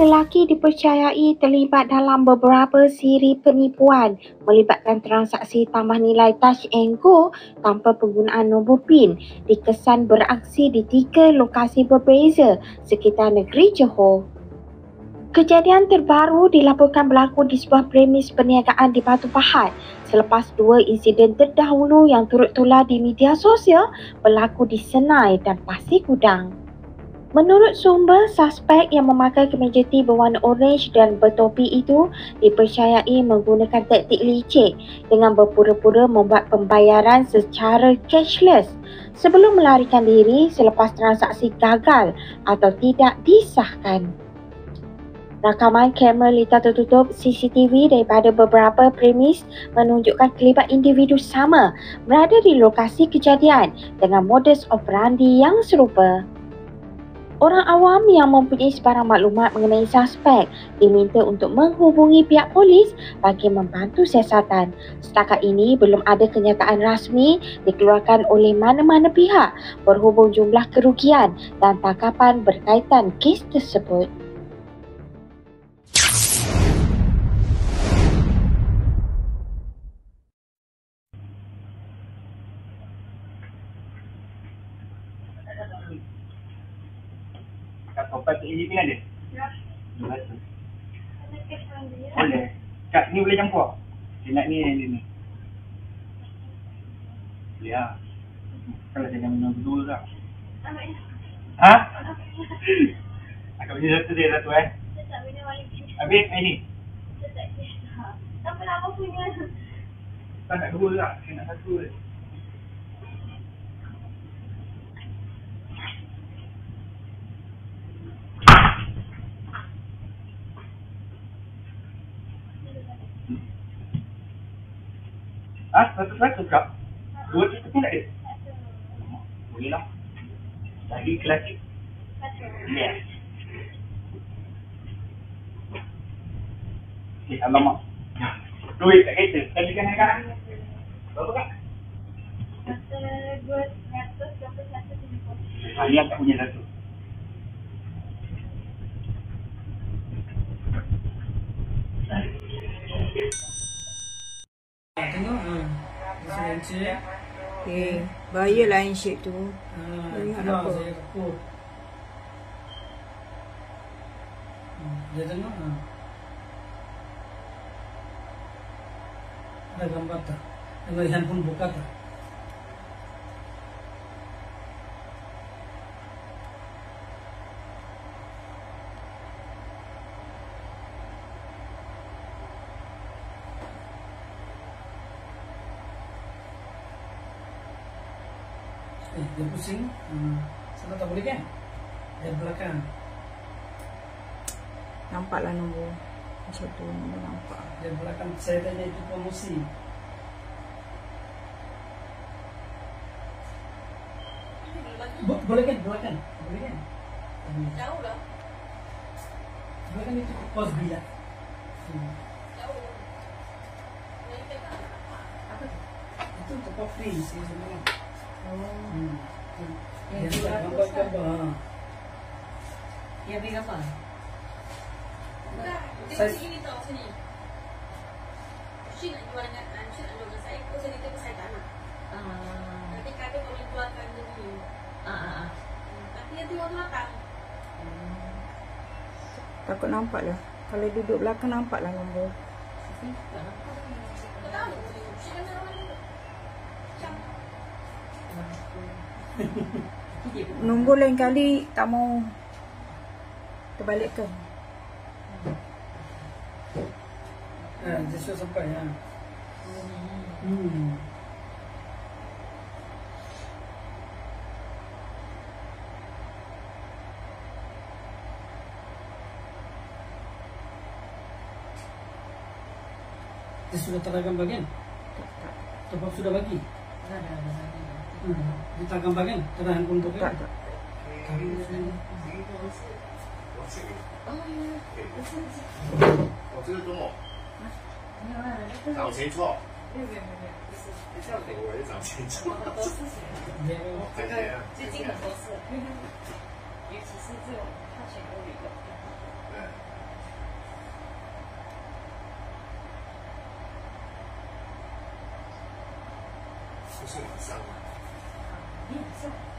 lelaki dipercayai terlibat dalam beberapa siri penipuan melibatkan transaksi tambah nilai touch and go tanpa penggunaan nombor PIN dikesan beraksi di 3 lokasi berbeza sekitar negeri Johor. Kejadian terbaru dilaporkan berlaku di sebuah premis perniagaan di Batu Pahat selepas 2 insiden terdahulu yang turut tular di media sosial berlaku di Senai dan Pasir Gudang. Menurut sumber, suspek yang memakai kemeja T berwarna orange dan bertopi itu dipercayai menggunakan taktik licik dengan berpura-pura membuat pembayaran secara cashless sebelum melarikan diri selepas transaksi gagal atau tidak disahkan. Rakaman kamera litar tertutup CCTV daripada beberapa premis menunjukkan kelibat individu sama berada di lokasi kejadian dengan modus operandi yang serupa. Orang awam yang mempunyai sebarang maklumat mengenai suspek diminta untuk menghubungi pihak polis bagi membantu siasatan. Setakat ini belum ada kenyataan rasmi dikeluarkan oleh mana-mana pihak berhubung jumlah kerugian dan tangkapan berkaitan kes tersebut. Kat sopan tu EJP ada? Ya. RM200. Ada kes dia. Boleh. Kak, ni boleh campur? Dia nak ni. Boleh lah. Kalau jangan minum berdua lah. Anaknya. Ha? Akak beli satu dia satu Saya tak minum air. Habis ni? Saya tak kisah. Tak pernah apa punya. Tak nak dua lah. Saya nak satu je. Satu kak? Dua tiga pun tak ada? Boleh lah. Lagi klasik. Yes. Alamak. Duit kat kereta. Tadi kan anak-anak? Berapa kak? Masa 221.70. Ni akak punya satu. Tengok Saya bahaya lah handshake tu. Ingat apa? Saya keput. Dia tengok ada gambar tak? Dengan handphone buka tak? Dia pusing. Sana tak boleh kan? Dia belakang. Nampaklah nombor. Macam tu nombor nampak. Dia belakang. Saya tanya itu promosi. Boleh kan? Belakang. Boleh kan? Jauh lah. Belakang itu pos bila. Jauh. Apa tu? Itu tempat free sih sebenarnya. Yang Dia tak gambar-gambar. Yang beri gambar? Dia sini tau sini. Syed nak jual dengan Syed nak jual dengan saya. Kau cerita ke saya tak nak. Nanti kami boleh jualkan dia ni. Tapi dia tengok belakang. Takut nampak lah. Kalau duduk belakang nampak lah nombor. Kau tahu. Syed nak jual dengan Nombor lain kali tak mau terbalikkan. Dia sudah sampai ya. Dia sudah teragam bagian? Tempat sudah bagi? Dia teragam bagian? Terahan pun tu kan? Tak. 我这个周末找谁错？我也找谁错？最近很多事，尤其是这种他选购旅游。对。不是晚上吗？你也是。